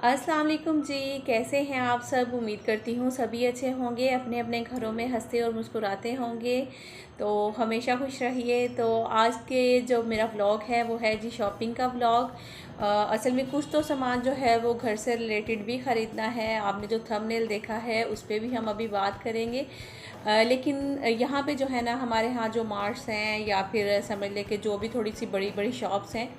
अस्सलाम वालेकुम जी। कैसे हैं आप सब? उम्मीद करती हूँ सभी अच्छे होंगे, अपने अपने घरों में हंसते और मुस्कुराते होंगे। तो हमेशा खुश रहिए। तो आज के जो मेरा व्लॉग है वो है जी शॉपिंग का व्लॉग। असल में कुछ तो सामान जो है वो घर से रिलेटेड भी ख़रीदना है। आपने जो थंबनेल देखा है उस पर भी हम अभी बात करेंगे। लेकिन यहाँ पे जो है ना, हमारे यहाँ जो मार्ट्स हैं या फिर समझ लें कि जो भी थोड़ी सी बड़ी बड़ी शॉप्स हैं,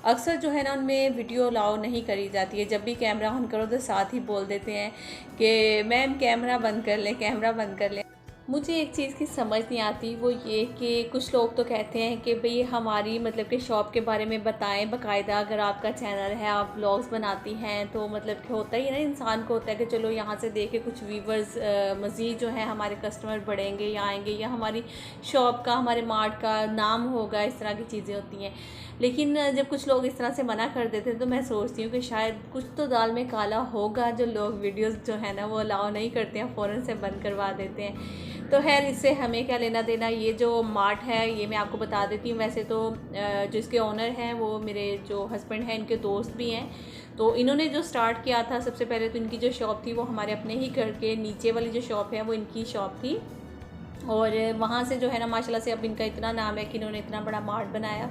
अक्सर जो है ना उनमें वीडियो अलाउ नहीं करी जाती है। जब भी कैमरा ऑन करो तो साथ ही बोल देते हैं कि मैम कैमरा बंद कर लें, कैमरा बंद कर लें। मुझे एक चीज़ की समझ नहीं आती, वो ये कि कुछ लोग तो कहते हैं कि भाई हमारी मतलब कि शॉप के बारे में बताएं बाकायदा। अगर आपका चैनल है, आप व्लॉग्स बनाती हैं, तो मतलब कि होता ही है ना, इंसान को होता है कि चलो यहाँ से देख के कुछ व्यूवर्स मज़ीद जो है हमारे कस्टमर बढ़ेंगे या आएंगे, या हमारी शॉप का, हमारे मार्ट का नाम होगा। इस तरह की चीज़ें होती हैं। लेकिन जब कुछ लोग इस तरह से मना कर देते हैं तो मैं सोचती हूँ कि शायद कुछ तो दाल में काला होगा, जो लोग वीडियोस जो है ना वो अलाउ नहीं करते हैं, फ़ौरन से बंद करवा देते हैं। तो खैर, इससे हमें क्या लेना देना। ये जो मार्ट है ये मैं आपको बता देती हूँ। वैसे तो जो इसके ओनर हैं वो मेरे जो हस्बैंड हैं, इनके दोस्त भी हैं। तो इन्होंने जो स्टार्ट किया था, सबसे पहले तो इनकी जो शॉप थी वो हमारे अपने ही घर के नीचे वाली जो शॉप है वो इनकी शॉप थी। और वहाँ से जो है ना माशाल्लाह से अब इनका इतना नाम है कि इन्होंने इतना बड़ा मार्ट बनाया।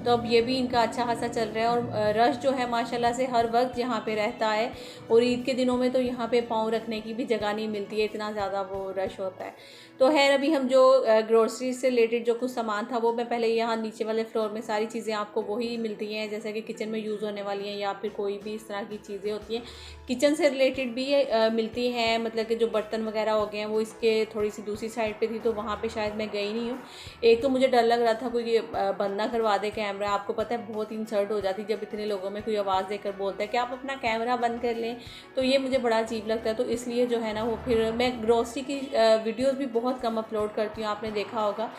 तो अब ये भी इनका अच्छा खासा चल रहा है। और रश जो है माशाल्लाह से हर वक्त यहाँ पे रहता है। और ईद के दिनों में तो यहाँ पे पाँव रखने की भी जगह नहीं मिलती है, इतना ज़्यादा वो रश होता है। तो खैर, अभी हम जो ग्रोसरी से रिलेटेड जो कुछ सामान था वो मैं पहले यहाँ नीचे वाले फ्लोर में सारी चीज़ें आपको वही मिलती हैं, जैसे कि किचन में यूज़ होने वाली हैं या फिर कोई भी इस तरह की चीज़ें होती हैं। किचन से रिलेटेड भी मिलती हैं, मतलब कि जो बर्तन वगैरह हो गए हैं वो इसके थोड़ी सी दूसरी साइड पे थी, तो वहाँ पे शायद मैं गई नहीं हूँ। एक तो मुझे डर लग रहा था कोई बंद ना करवा दे कैमरा। आपको पता है बहुत इंसल्ट हो जाती जब इतने लोगों में कोई आवाज़ देकर बोलता है कि आप अपना कैमरा बंद कर लें, तो ये मुझे बड़ा अजीब लगता है। तो इसलिए जो है ना वो फिर मैं ग्रोसरी की वीडियोज़ भी बहुत कम अपलोड करती हूँ, आपने देखा होगा।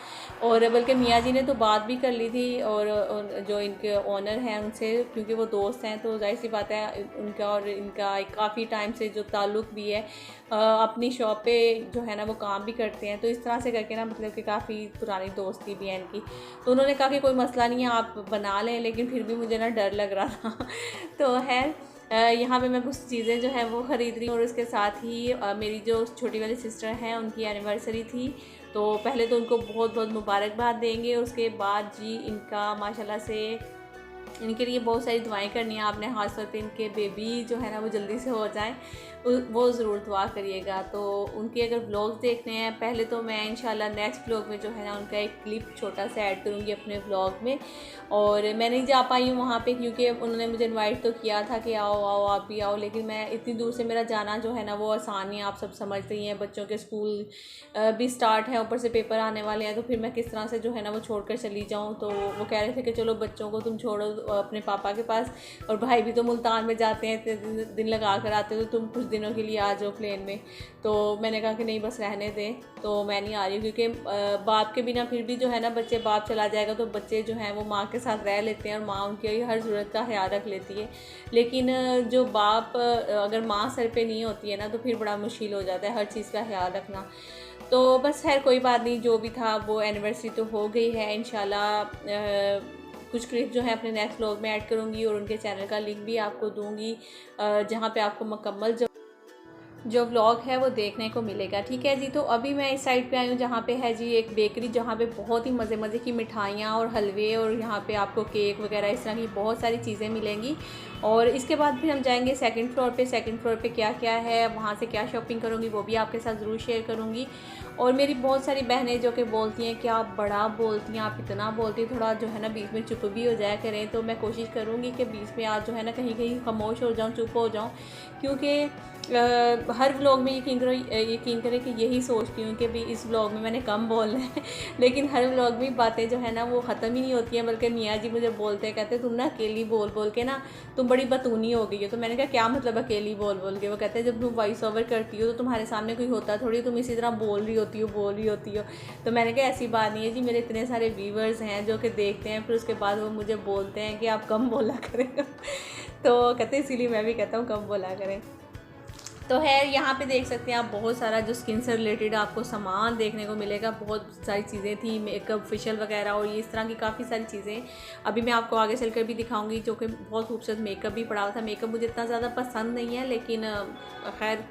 और बल्कि मियाँ जी ने तो बात भी कर ली थी और जो इनके ओनर हैं उनसे, क्योंकि वो दोस्त हैं तो जाहिर सी बात है उनका और इनका काफ़ी टाइम से जो ताल्लुक़ भी है, अपनी शॉप पे जो है ना वो काम भी करते हैं। तो इस तरह से करके ना मतलब कि काफ़ी पुरानी दोस्ती भी है इनकी। तो उन्होंने कहा कि कोई मसला नहीं है, आप बना लें, लेकिन फिर भी मुझे ना डर लग रहा था। तो है, यहाँ पे मैं कुछ चीज़ें जो है वो ख़रीद रही हूँ। और उसके साथ ही मेरी जो छोटी वाली सिस्टर हैं उनकी एनिवर्सरी थी, तो पहले तो उनको बहुत बहुत मुबारकबाद देंगे। उसके बाद जी इनका माशाल्लाह से इनके लिए बहुत सारी दुआएं करनी है आपने, ख़ास तौर पे इनके बेबी जो है ना वो जल्दी से हो जाए, वो ज़रूर दुआ करिएगा। तो उनके अगर व्लॉग्स देखने हैं, पहले तो मैं इंशाल्लाह नेक्स्ट व्लॉग में जो है ना उनका एक क्लिप छोटा सा ऐड करूँगी अपने व्लॉग में। और मैं नहीं जा पाई हूँ वहाँ पे, क्योंकि उन्होंने मुझे इनवाइट तो किया था कि आओ आओ आप भी आओ, लेकिन मैं इतनी दूर से मेरा जाना जो है ना वो आसान नहीं है। आप सब समझ रही हैं, बच्चों के स्कूल भी स्टार्ट है, ऊपर से पेपर आने वाले हैं, तो फिर मैं किस तरह से जो है ना वो छोड़ कर चली जाऊँ। तो वो कह रहे थे कि चलो बच्चों को तुम छोड़ो अपने पापा के पास, और भाई भी तो मुल्तान में जाते हैं, इतने दिन लगा कर आते हो, तो तुम कुछ दिनों के लिए आ जाओ प्लेन में। तो मैंने कहा कि नहीं, बस रहने दें, तो मैं नहीं आ रही हूँ। क्योंकि बाप के बिना फिर भी जो है ना बच्चे, बाप चला जाएगा तो बच्चे जो हैं वो माँ के साथ रह लेते हैं और माँ उनकी हर ज़रूरत का ख्याल रख लेती है। लेकिन जो बाप अगर माँ सर पे नहीं होती है ना तो फिर बड़ा मुश्किल हो जाता है हर चीज़ का ख्याल रखना। तो बस खैर कोई बात नहीं, जो भी था वो एनिवर्सरी तो हो गई है। इंशाल्लाह कुछ क्लिप जो है अपने नेक्स्ट व्लॉग में ऐड करूँगी और उनके चैनल का लिंक भी आपको दूँगी, जहाँ पे आपको मुकम्मल जो व्लॉग है वो देखने को मिलेगा। ठीक है जी। तो अभी मैं इस साइड पे आई हूँ जहाँ पे है जी एक बेकरी, जहाँ पे बहुत ही मज़े मज़े की मिठाइयाँ और हलवे, और यहाँ पे आपको केक वगैरह इस तरह की बहुत सारी चीज़ें मिलेंगी। और इसके बाद फिर हम जाएंगे सेकंड फ्लोर पे। सेकंड फ्लोर पे क्या क्या है, वहाँ से क्या शॉपिंग करूँगी वो भी आपके साथ ज़रूर शेयर करूँगी। और मेरी बहुत सारी बहनें जो कि बोलती हैं कि आप बड़ा बोलती हैं, आप इतना बोलती हैं, थोड़ा जो है ना बीच में चुप भी हो जाया करें। तो मैं कोशिश करूँगी कि बीच में आज जो है ना कहीं कहीं खामोश हो जाऊँ, चुप हो जाऊँ, क्योंकि हर व्लॉग में यकीन करें कि यही सोचती हूँ कि भी इस व्लॉग में मैंने कम बोलना है। लेकिन हर व्लॉग में बातें जो है ना वो ख़त्म ही नहीं होती हैं, बल्कि मियाँ जी मुझे बोलते हैं, कहते तुम ना अकेली बोल बोल के ना तुम बड़ी बतूनी हो गई हो। तो मैंने कहा क्या मतलब अकेली बोल बोल के? वो कहते हैं जब तुम वॉइस ओवर करती हो तो तुम्हारे सामने कोई होता थोड़ी, तुम इसी तरह बोल रही होती हो। तो मैंने कहा ऐसी बात नहीं है जी, मेरे इतने सारे व्यूवर्स हैं जो कि देखते हैं, फिर उसके बाद वो मुझे बोलते हैं कि आप कम बोला करें। तो कहते हैं इसीलिए मैं भी कहता हूँ कम बोला करें। तो है यहाँ पे देख सकते हैं आप बहुत सारा जो स्किन से रिलेटेड आपको सामान देखने को मिलेगा। बहुत सारी चीज़ें थी, मेकअप फेशियल वगैरह और ये इस तरह की काफ़ी सारी चीज़ें अभी मैं आपको आगे चलकर भी दिखाऊंगी। जो कि बहुत खूबसूरत मेकअप भी पड़ा हुआ था। मेकअप मुझे इतना ज़्यादा पसंद नहीं है, लेकिन खैर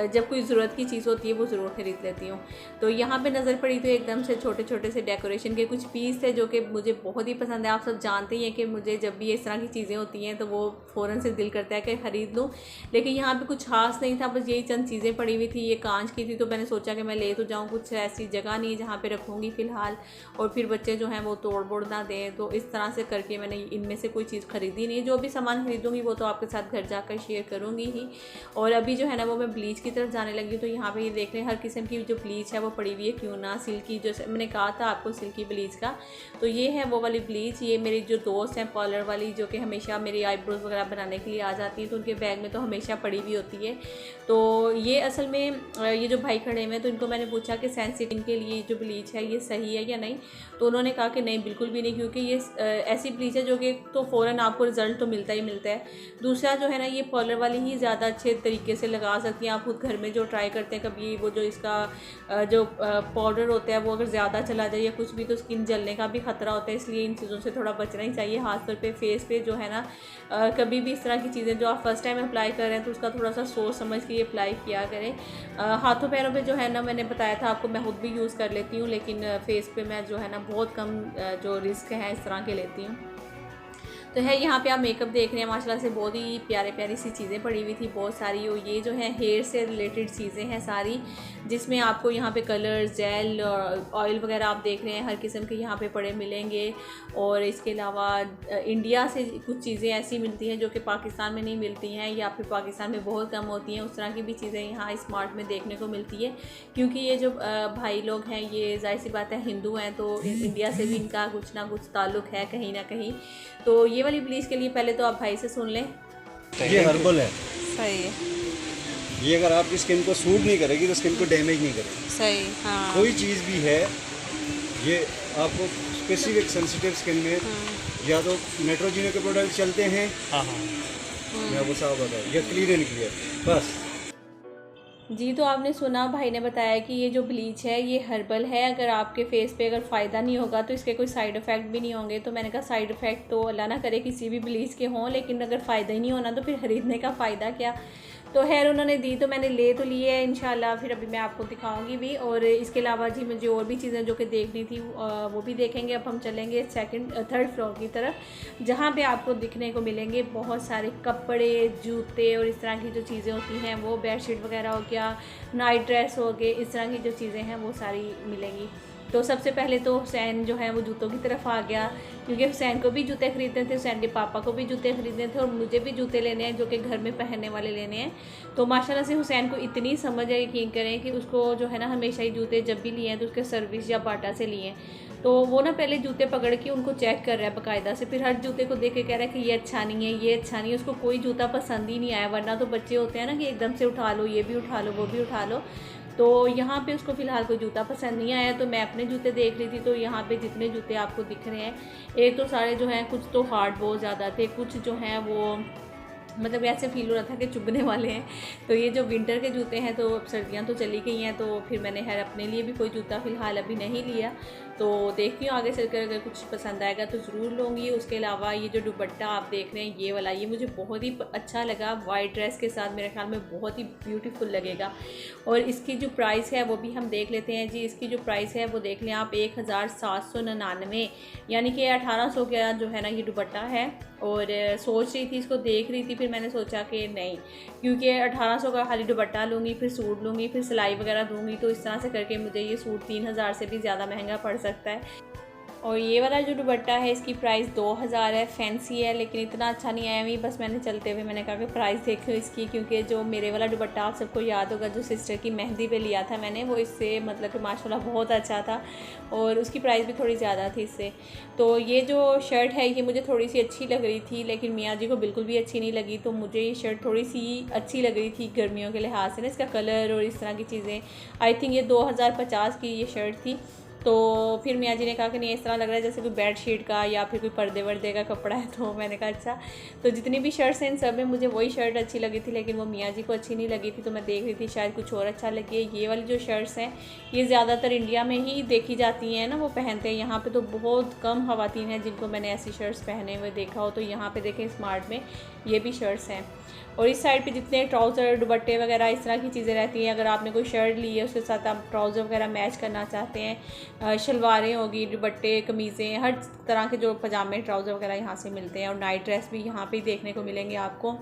जब कोई ज़रूरत की चीज़ होती है वो ज़रूर ख़रीद लेती हूँ। तो यहाँ पे नज़र पड़ी तो एकदम से छोटे छोटे से डेकोरेशन के कुछ पीस थे जो कि मुझे बहुत ही पसंद है। आप सब जानते ही हैं कि मुझे जब भी इस तरह की चीज़ें होती हैं तो वो फ़ौरन से दिल करता है कि ख़रीद लूँ, लेकिन यहाँ पे कुछ खास नहीं था, बस यही चंद चीज़ें पड़ी हुई थी। ये कांच की थी तो मैंने सोचा कि मैं ले तो जाऊँ, कुछ ऐसी जगह नहीं है जहाँ पर रखूँगी फ़िलहाल और फिर बच्चे जो हैं वो तोड़ बोड़ ना दें। तो इस तरह से करके मैंने इनमें से कोई चीज़ ख़रीदी नहीं है। जो भी सामान ख़रीदूँगी वो तो आपके साथ घर जाकर शेयर करूँगी ही। और अभी जो है ना वो मैं ब्लीच की तरफ जाने लगी। तो यहाँ पे ये देख रहे हैं हर किस्म की जो ब्लीच है वो पड़ी हुई है। क्यों ना सिल्की, जो मैंने कहा था आपको सिल्की ब्लीच का, तो ये है वो वाली ब्लीच। ये मेरी जो दोस्त हैं पार्लर वाली, जो कि हमेशा मेरी आईब्रोज वगैरह बनाने के लिए आ जाती है, तो उनके बैग में तो हमेशा पड़ी हुई होती है। तो ये असल में ये जो भाई खड़े हुए हैं तो इनको मैंने पूछा कि सेंसिटिव के लिए जो ब्लीच है ये सही है या नहीं, तो उन्होंने कहा कि नहीं बिल्कुल भी नहीं, क्योंकि ये ऐसी ब्लीच है जो कि तो फ़ौरन आपको रिज़ल्ट तो मिलता ही मिलता है। दूसरा जो है ना ये पार्लर वाली ही ज़्यादा अच्छे तरीके से लगा सकती हैं। आप खुद घर में जो ट्राई करते हैं कभी, वो जो इसका जो पाउडर होता है वो अगर ज़्यादा चला जाए या कुछ भी तो स्किन जलने का भी ख़तरा होता है, इसलिए इन चीज़ों से थोड़ा बचना ही चाहिए। खासतौर पे फेस पे जो है ना कभी भी इस तरह की चीज़ें जो आप फर्स्ट टाइम अप्लाई कर रहे हैं तो उसका थोड़ा सा सोच समझ के अप्लाई किया करें। हाथों पैरों पे जो है ना मैंने बताया था आपको, मैं खुद भी यूज़ कर लेती हूँ, लेकिन फेस पे मैं जो है ना बहुत कम जो रिस्क है इस तरह के लेती हूँ। तो है यहाँ पे आप मेकअप देख रहे हैं, माशाल्लाह से बहुत ही प्यारे प्यारी सी चीज़ें पड़ी हुई थी बहुत सारी। और ये जो है हेयर से रिलेटेड चीज़ें हैं सारी, जिसमें आपको यहाँ पे कलर्स, जेल और ऑयल वगैरह आप देख रहे हैं हर किस्म के यहाँ पे पड़े मिलेंगे। और इसके अलावा इंडिया से कुछ चीज़ें ऐसी मिलती हैं जो कि पाकिस्तान में नहीं मिलती हैं या फिर पाकिस्तान में बहुत कम होती हैं। उस तरह की भी चीज़ें यहाँ स्मार्ट में देखने को मिलती है, क्योंकि ये जो भाई लोग हैं ये जाहिर सी बात है हिंदू हैं, तो इंडिया से भी इनका कुछ ना कुछ ताल्लुक़ है कहीं ना कहीं। तो ये वाली ब्लीच के लिए पहले तो आप भाई से सुन लें। ये हर्बल है, सही है। ये अगर आपकी स्किन को सूट नहीं करेगी तो स्किन को डैमेज नहीं करेगी। सही, हाँ। कोई चीज़ भी है, ये आपको स्पेसिफिक सेंसिटिव स्किन में या तो नेट्रोजिनो के प्रोडक्ट चलते हैं, हाँ मैं वो साफ बताऊँ, या क्लियर एंड क्लियर बस। जी, तो आपने सुना भाई ने बताया कि ये जो ब्लीच है ये हर्बल है। अगर आपके फेस पे अगर फ़ायदा नहीं होगा तो इसके कोई साइड इफ़ेक्ट भी नहीं होंगे। तो मैंने कहा साइड इफ़ेक्ट तो अल्लाह ना करे किसी भी ब्लीच के हों, लेकिन अगर फ़ायदा ही नहीं होना तो फिर ख़रीदने का फ़ायदा क्या। तो खैर उन्होंने दी तो मैंने ले तो ली है, इंशाल्लाह फिर अभी मैं आपको दिखाऊंगी भी। और इसके अलावा जी मुझे और भी चीज़ें जो कि देखनी थी वो भी देखेंगे। अब हम चलेंगे थर्ड फ्लोर की तरफ, जहाँ पे आपको दिखने को मिलेंगे बहुत सारे कपड़े, जूते और इस तरह की जो चीज़ें होती हैं वो, बेडशीट वगैरह हो गया, नाइट ड्रेस हो गए, इस तरह की जो चीज़ें हैं वो सारी मिलेंगी। तो सबसे पहले तो हुसैन जो है वो जूतों की तरफ आ गया, क्योंकि हुसैन को भी जूते ख़रीदने थे, हुसैन के पापा को भी जूते ख़रीदने थे और मुझे भी जूते लेने हैं जो कि घर में पहनने वाले लेने हैं। तो माशाल्लाह से हुसैन को इतनी समझ है, यकीन करें कि उसको जो है ना हमेशा ही जूते जब भी लिए हैं तो उसके सर्विस या बाटा से लिए हैं। तो वो ना पहले जूते पकड़ के उनको चेक कर रहा है बाकायदा से, फिर हर जूते को देख के कह रहा है कि ये अच्छा नहीं है, ये अच्छा नहीं है। उसको कोई जूता पसंद ही नहीं आया, वरना तो बच्चे होते हैं ना कि एकदम से उठा लो, ये भी उठा लो, वो भी उठा लो। तो यहाँ पे उसको फ़िलहाल कोई जूता पसंद नहीं आया, तो मैं अपने जूते देख रही थी। तो यहाँ पे जितने जूते आपको दिख रहे हैं, एक तो सारे जो हैं कुछ तो हार्ड बहुत ज़्यादा थे, कुछ जो हैं वो मतलब ऐसे फील हो रहा था कि चुभने वाले हैं। तो ये जो विंटर के जूते हैं, तो अब सर्दियाँ तो चली गई हैं, तो फिर मैंने खैर अपने लिए भी कोई जूता फ़िलहाल अभी नहीं लिया। तो देखती हूँ आगे चलकर अगर कुछ पसंद आएगा तो ज़रूर लूँगी। उसके अलावा ये जो दुपट्टा आप देख रहे हैं ये वाला, ये मुझे बहुत ही अच्छा लगा। वाइट ड्रेस के साथ मेरे ख्याल में बहुत ही ब्यूटीफुल लगेगा। और इसकी जो प्राइस है वो भी हम देख लेते हैं जी। इसकी जो प्राइस है वो देख लें आप, 1799, यानी कि 1800 का जो है ना ये दुपट्टा है। और सोच रही थी, इसको देख रही थी, फिर मैंने सोचा कि नहीं, क्योंकि 1800 का खाली दुपट्टा लूँगी, फिर सूट लूँगी, फिर सिलाई वगैरह दूँगी, तो इस तरह से करके मुझे ये सूट 3000 से भी ज़्यादा महंगा पड़ सकता है। और ये वाला जो दुपट्टा है इसकी प्राइस 2000 है, फैंसी है, लेकिन इतना अच्छा नहीं आया। बस मैंने चलते हुए मैंने कहा कि प्राइस देखो इसकी, क्योंकि जो मेरे वाला दुपट्टा आप सबको याद होगा जो सिस्टर की मेहंदी पे लिया था मैंने, वो इससे मतलब कि माशाल्लाह बहुत अच्छा था और उसकी प्राइस भी थोड़ी ज़्यादा थी इससे। तो ये जो शर्ट है ये मुझे थोड़ी सी अच्छी लग रही थी, लेकिन मियाँ जी को बिल्कुल भी अच्छी नहीं लगी। तो मुझे ये शर्ट थोड़ी सी अच्छी लग रही थी गर्मियों के लिहाज से ना, इसका कलर और इस तरह की चीज़ें। आई थिंक ये 2050 की ये शर्ट थी। तो फिर मियाँ जी ने कहा कि नहीं इस तरह लग रहा है जैसे कोई बेड शीट का या फिर कोई पर्दे वर्दे का कपड़ा है। तो मैंने कहा अच्छा। तो जितनी भी शर्ट्स हैं इन सब में मुझे वही शर्ट अच्छी लगी थी, लेकिन वो मियाँ जी को अच्छी नहीं लगी थी। तो मैं देख रही थी शायद कुछ और अच्छा लगे। ये वाली जो शर्ट्स हैं ये ज़्यादातर इंडिया में ही देखी जाती हैं ना, वो पहनते हैं। यहाँ पर तो बहुत कम ख़वातीन हैं जिनको मैंने ऐसी शर्ट्स पहने हुए देखा हो। तो यहाँ पर देखें स्मार्ट में ये भी शर्ट्स हैं। और इस साइड पे जितने ट्राउज़र दुपट्टे वगैरह इस तरह की चीज़ें रहती हैं, अगर आपने कोई शर्ट ली है उसके साथ आप ट्राउज़र वगैरह मैच करना चाहते हैं, शलवारें होगी, दुपट्टे, कमीज़ें, हर तरह के जो पजामे ट्राउज़र वगैरह यहाँ से मिलते हैं। और नाइट ड्रेस भी यहाँ पे देखने को मिलेंगे आपको।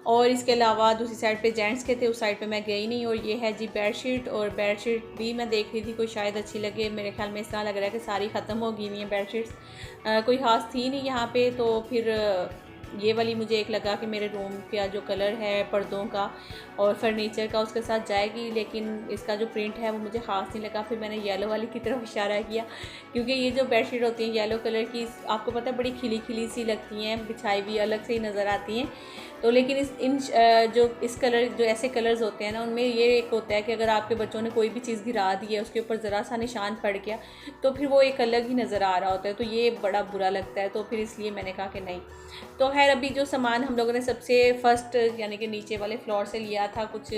और इसके अलावा दूसरी साइड पे जेंट्स के थे, उस साइड पे मैं गई नहीं। और ये है जी बेडशीट, और बेडशीट भी मैं देख रही थी कोई शायद अच्छी लगे। मेरे ख्याल में इस तरह लग रहा है कि सारी ख़त्म हो गई हुई हैं बेडशीट्स, कोई ख़ास थी नहीं यहाँ पे। तो फिर ये वाली मुझे एक लगा कि मेरे रूम का जो कलर है पर्दों का और फर्नीचर का उसके साथ जाएगी, लेकिन इसका जो प्रिंट है वो मुझे ख़ास नहीं लगा। फिर मैंने येलो वाली की तरफ इशारा किया, क्योंकि ये जो बेडशीट होती हैं येलो कलर की, आपको पता है बड़ी खिली खिली सी लगती हैं, बिछाई हुई अलग से ही नज़र आती हैं। तो लेकिन इस कलर जो ऐसे कलर्स होते हैं ना, उनमें ये एक होता है कि अगर आपके बच्चों ने कोई भी चीज़ गिरा दी है, उसके ऊपर ज़रा सा निशान पड़ गया तो फिर वो एक अलग ही नज़र आ रहा होता है। तो ये बड़ा बुरा लगता है। तो फिर इसलिए मैंने कहा कि नहीं। तो खैर अभी जो सामान हम लोगों ने सबसे फर्स्ट यानी कि नीचे वाले फ्लोर से लिया था, कुछ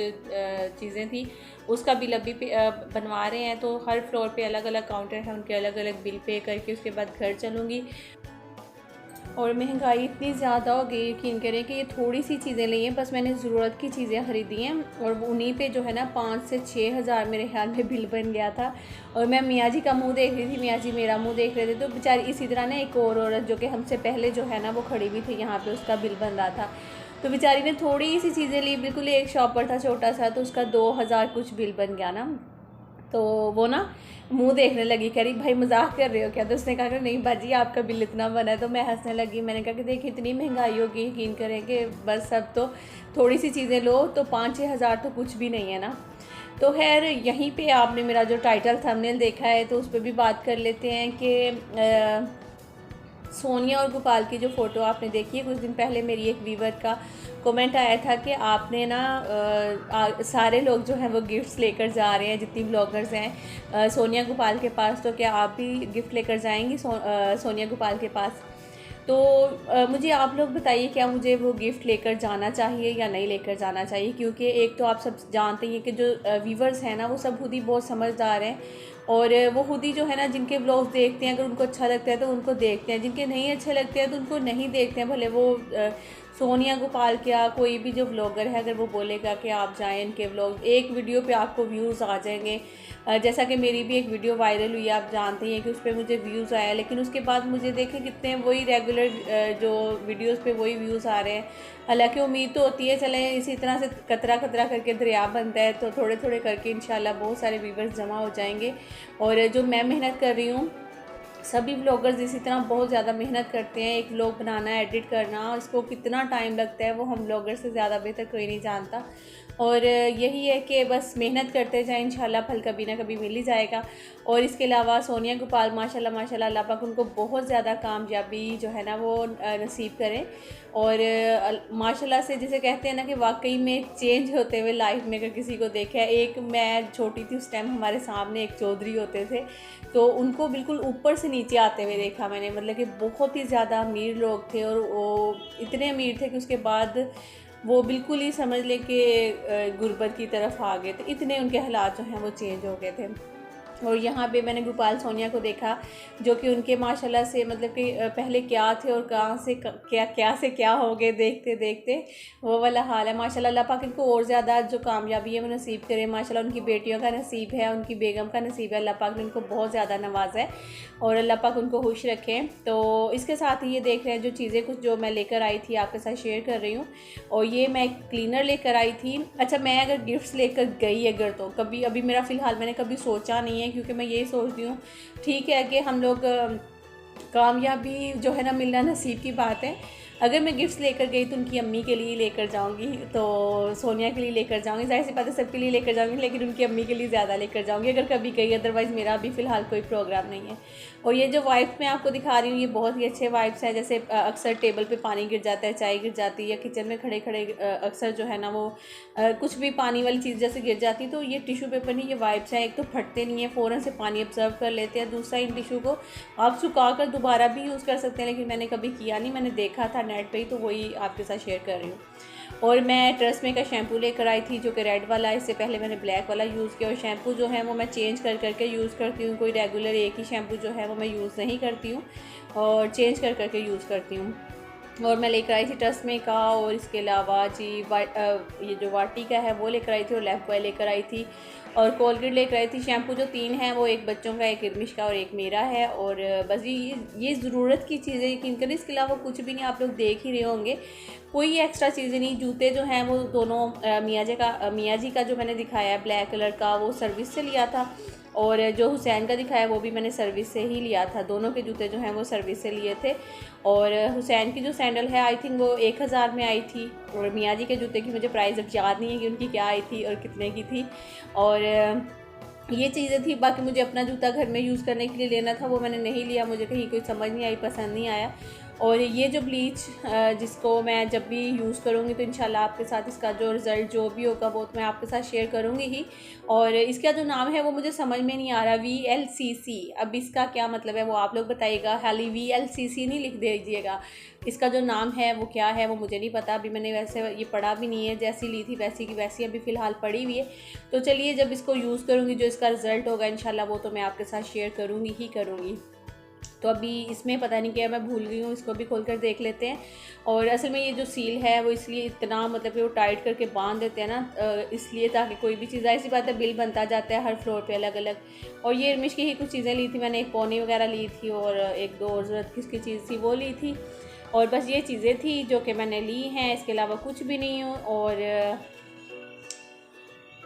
चीज़ें थी, उसका बिल अभी बनवा रहे हैं। तो हर फ्लोर पे अलग अलग काउंटर है, उनके अलग अलग बिल पे करके उसके बाद घर चलूँगी। और महंगाई इतनी ज़्यादा हो गई, यकीन करें कि ये थोड़ी सी चीज़ें ली हैं, बस मैंने ज़रूरत की चीज़ें ख़रीदी हैं और उन्हीं पे जो है ना 5 से 6 हज़ार मेरे ख्याल में बिल बन गया था। और मैं मियाँ जी का मुंह देख रही थी, मियाँ जी मेरा मुंह देख रहे थे। तो बेचारी इसी तरह ना एक और औरत जो कि हमसे पहले जो है ना वो खड़ी हुई थी यहाँ पर, उसका बिल बन रहा था। तो बेचारी ने थोड़ी सी चीज़ें ली, बिल्कुल एक शॉपर था छोटा सा, तो उसका 2000 कुछ बिल बन गया ना। तो वो ना मुंह देखने लगी, कह रही भाई मजाक कर रहे हो क्या? तो उसने कहा कि नहीं बाजी आपका बिल इतना बना है। तो मैं हंसने लगी। मैंने कहा कि देख इतनी महंगाई होगी, यकीन करें कि बस सब तो थोड़ी सी चीज़ें लो तो 5-6 हज़ार तो कुछ भी नहीं है ना। तो खैर यहीं पे आपने मेरा जो टाइटल थंबनेल देखा है तो उस पर भी बात कर लेते हैं कि सोनिया और गोपाल की जो फ़ोटो आपने देखी है, कुछ दिन पहले मेरी एक व्यूवर का कमेंट आया था कि आपने ना सारे लोग जो हैं वो गिफ्ट्स लेकर जा रहे हैं, जितनी ब्लॉगर्स हैं सोनिया गोपाल के पास, तो क्या आप भी गिफ्ट लेकर जाएंगी सोनिया गोपाल के पास? तो मुझे आप लोग बताइए क्या मुझे वो गिफ्ट लेकर जाना चाहिए या नहीं लेकर जाना चाहिए? क्योंकि एक तो आप सब जानते हैं कि जो व्यूवर्स हैं ना वो सब खुद ही बहुत समझदार हैं, और वो खुद ही जो है ना जिनके व्लॉग्स देखते हैं, अगर उनको अच्छा लगता है तो उनको देखते हैं, जिनके नहीं अच्छे लगते हैं तो उनको नहीं देखते हैं। भले वो सोनिया गोपाल क्या कोई भी जो व्लॉगर है अगर वो बोलेगा कि आप जाएं इनके व्लॉग, एक वीडियो पे आपको व्यूज़ आ जाएंगे। जैसा कि मेरी भी एक वीडियो वायरल हुई, आप जानते हैं कि उस पर मुझे व्यूज़ आया, लेकिन उसके बाद मुझे देखें कितने वही रेगुलर जो वीडियोस पे वही व्यूज़ आ रहे हैं। हालांकि उम्मीद तो होती है चलें इसी तरह से कतरा कतरा करके दरिया बनता है, तो थोड़े थोड़े करके इंशाल्लाह बहुत सारे व्यूवर्स जमा हो जाएंगे। और जो मैं मेहनत कर रही हूँ, सभी व्लॉगर्स इसी तरह बहुत ज़्यादा मेहनत करते हैं। एक व्लॉग बनाना, एडिट करना, इसको कितना टाइम लगता है वो हम व्लॉगर से ज़्यादा बेहतर कोई नहीं जानता। और यही है कि बस मेहनत करते जाएं, इंशाल्लाह फल कभी ना कभी मिल ही जाएगा। और इसके अलावा सोनिया गोपाल माशाल्लाह माशाल्लाह अल्लाह पाक उनको बहुत ज़्यादा कामयाबी जो है ना वो नसीब करें। और माशाल्लाह से जिसे कहते हैं ना कि वाकई में चेंज होते हुए लाइफ में अगर किसी को देखा है। एक मैं छोटी थी उस टाइम हमारे सामने एक चौधरी होते थे, तो उनको बिल्कुल ऊपर से नीचे आते हुए देखा मैंने, मतलब कि बहुत ही ज़्यादा अमीर लोग थे और वो इतने अमीर थे कि उसके बाद वो बिल्कुल ही समझ ले कि गुर्बत की तरफ आ गए थे, इतने उनके हालात जो हैं वो चेंज हो गए थे। और यहाँ पे मैंने गोपाल सोनिया को देखा जो कि उनके माशाल्लाह से मतलब कि पहले क्या थे और कहाँ से क्या से क्या हो गए देखते देखते, वो वाला हाल है। माशाल्लाह अल्लाह पाक इनको और ज़्यादा जो कामयाबी है वो नसीब करे। माशाल्लाह उनकी बेटियों का नसीब है, उनकी बेगम का नसीब है, अल्लाह पाक ने उनको बहुत ज़्यादा नवाजा है और अल्लाह पाक उनको खुश रखें। तो इसके साथ ही ये देख रहे हैं जो चीज़ें कुछ जो मैं लेकर आई थी आपके साथ शेयर कर रही हूँ। और ये मैं एक क्लीनर लेकर आई थी। अच्छा, मैं अगर गिफ्ट्स लेकर गई अगर तो कभी, अभी मेरा फ़िलहाल मैंने कभी सोचा नहीं है, क्योंकि मैं यही सोचती हूँ ठीक है कि हम लोग कामयाबी जो है ना मिलना नसीब की बात है, अगर मैं गिफ्ट्स लेकर गई तो उनकी अम्मी के लिए लेकर जाऊंगी, तो सोनिया के लिए लेकर जाऊंगी, जाहिर सी बात है सबके लिए लेकर जाऊंगी, लेकिन उनकी अम्मी के लिए ज़्यादा लेकर जाऊंगी अगर कभी गई, अदरवाइज़ मेरा अभी फ़िलहाल कोई प्रोग्राम नहीं है। और ये जो वाइप्स मैं आपको दिखा रही हूँ ये बहुत ही अच्छे वाइप्स हैं। जैसे अक्सर टेबल पे पानी गिर जाता है, चाय गिर जाती है, या किचन में खड़े खड़े अक्सर जो है ना वो कुछ भी पानी वाली चीज़ जैसे गिर जाती है, तो ये टिश्यू पेपर नहीं, ये वाइप्स हैं। एक तो फटते नहीं है, फ़ौरन से पानी ऑब्जर्व कर लेते हैं, दूसरा इन टिश्यू को आप सुखा कर दोबारा भी यूज़ कर सकते हैं, लेकिन मैंने कभी किया नहीं, मैंने देखा था नेट पे ही, तो वही आपके साथ शेयर कर रही हूँ। और मैं ट्रेसमे का शैम्पू लेकर आई थी जो कि रेड वाला है, इससे पहले मैंने ब्लैक वाला यूज़ किया। और शैम्पू जो है वो मैं चेंज कर करके यूज़ करती हूँ, कोई रेगुलर एक ही शैम्पू जो है वो मैं यूज़ नहीं करती हूँ और चेंज कर करके यूज़ करती हूँ। और मैं लेकर आई थी ट्रेसमे का, और इसके अलावा जी ये जो वाटी का है वो लेकर आई थी, और लैम्प ऑयल लेकर आई थी, और कोलगेट लेकर आई थी। शैम्पू जो 3 हैं वो एक बच्चों का, एक इर्मिश का और एक मेरा है। और बस ये ज़रूरत की चीज़ें यकीन करें, इसके अलावा कुछ भी नहीं। आप लोग देख ही रहे होंगे, कोई एक्स्ट्रा चीज़ें नहीं। जूते जो हैं वो दोनों मियाँ जी का जो मैंने दिखाया है ब्लैक कलर का, वो सर्विस से लिया था, और जो हुसैन का दिखाया वो भी मैंने सर्विस से ही लिया था। दोनों के जूते जो हैं वो सर्विस से लिए थे। और हुसैन की जो सैंडल है आई थिंक वो 1000 में आई थी, और मियाँ जी के जूते की मुझे प्राइस अब याद नहीं है कि उनकी क्या आई थी और कितने की थी। और ये चीज़ें थी। बाकी मुझे अपना जूता घर में यूज़ करने के लिए लेना था, वो मैंने नहीं लिया, मुझे कहीं कोई समझ नहीं आई, पसंद नहीं आया। और ये जो ब्लीच जिसको मैं जब भी यूज़ करूँगी तो इंशाल्लाह आपके साथ इसका जो रिज़ल्ट जो भी होगा वो तो मैं आपके साथ शेयर करूँगी ही। और इसका जो नाम है वो मुझे समझ में नहीं आ रहा, VLCC, अब इसका क्या मतलब है वो आप लोग बताइएगा। खाली VLCC नहीं लिख दीजिएगा, इसका जो नाम है वो क्या है वो मुझे नहीं पता। अभी मैंने वैसे ये पढ़ा भी नहीं है, जैसी ली थी वैसी की वैसी अभी फ़िलहाल पड़ी हुई है। तो चलिए जब इसको यूज़ करूँगी जो इसका रिज़ल्ट होगा इंशाल्लाह वो तो मैं आपके साथ शेयर करूँगी ही करूँगी। तो अभी इसमें पता नहीं क्या मैं भूल गई हूँ, इसको भी खोल कर देख लेते हैं। और असल में ये जो सील है वो इसलिए इतना मतलब कि वो टाइट करके बांध देते हैं ना, इसलिए ताकि कोई भी चीज़, ऐसी बात है बिल बनता जाता है हर फ्लोर पे अलग अलग। और ये इर्मिश की ही कुछ चीज़ें ली थी मैंने, एक पौनी वगैरह ली थी और एक दो और ज़रूरत किसकी चीज़ थी वो ली थी। और बस ये चीज़ें थी जो कि मैंने ली हैं, इसके अलावा कुछ भी नहीं हूँ। और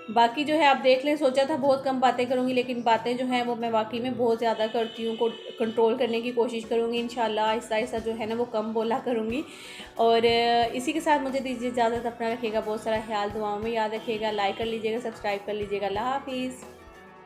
बाकी जो है आप देख लें, सोचा था बहुत कम बातें करूंगी, लेकिन बातें जो हैं वो मैं वाकई में बहुत ज़्यादा करती हूँ, को कंट्रोल करने की कोशिश करूँगी इंशाल्लाह। आहिस्ता आहिस्ता जो है ना वो कम बोला करूँगी। और इसी के साथ मुझे दीजिए इजाज़त, अपना रखिएगा बहुत सारा ख्याल, दुआओं में याद रखिएगा, लाइक कर लीजिएगा, सब्सक्राइब कर लीजिएगा। अल्लाह हाफिज़।